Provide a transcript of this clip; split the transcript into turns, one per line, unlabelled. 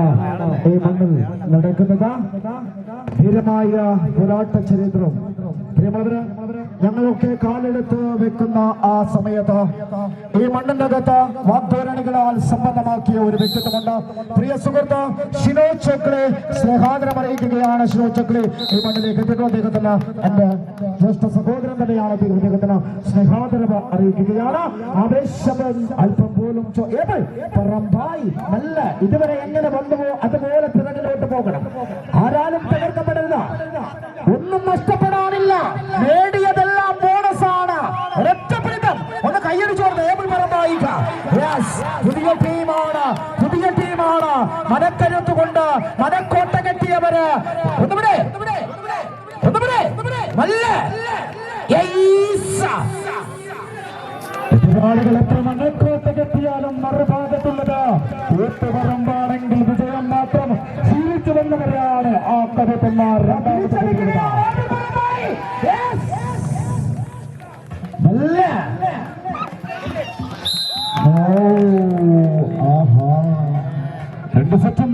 ഈ മണ്ണിൽ നടക്കുന്നത് ധീരമായ പോരാട്ട ചരിത്രം. പ്രിയമുള്ളവര്, ഞങ്ങളൊക്കെ കാലെടുത്ത് വെക്കുന്ന ആ സമയത്ത് ഈ മണ്ണിനകത്ത് വാഗ്ദാനങ്ങളാൽ സമ്പന്നമാക്കിയ ഒരു വ്യക്തിത്വമുണ്ട്. പ്രിയ സുഹൃത്ത് ഷിനോ ചക്ലി സ്നേഹാദരം അറിയിക്കുകയാണ്. ഷിനോ ചക്ലി ഈ മണ്ണിലേക്ക് എത്തിയിട്ടുള്ള അദ്ദേഹത്തിന് എന്റെ ജ്യേഷ്ഠ സഹോദരൻ തന്നെയാണ്. അദ്ദേഹത്തിന് സ്നേഹാദരം അറിയിക്കുകയാണ്. ആവേശം അല്പം പോലും നല്ല ഇതുവരെ എങ്ങനെ വന്നുവോ അതുപോലെ പിറകിലോട്ട് പോകണം. ആരാലും തകർക്കപ്പെടരുത്. ഒന്നും നഷ്ടപ്പെടാനില്ല. നേടിയതെല്ലാം ബോണസാണ്. ഒരൊറ്റപ്പിടുത്തം. ഒന്ന് കയ്യടിച്ചോർന്ന് ഏബിൾ പറമ്പായിക്ക. പുതിയ ടീമാണ്, പുതിയ ടീമാണ്. മനക്കരുത്ത് കൊണ്ട് മനക്കോട്ട കെട്ടിയവര് ഒന്നുകൂടെ നല്ല എതിരാളികൾ എത്ര മനക്കോട്ട കെട്ടിയാലും മറുഭാഗത്തുള്ളത് കൂട്ടുപറമ്പാണെങ്കിൽ വിജയം മാത്രം ശീലിച്ചു വന്നവരാണ് ആ കഥപ്പന്മാർ. രണ്ട് സെറ്റ്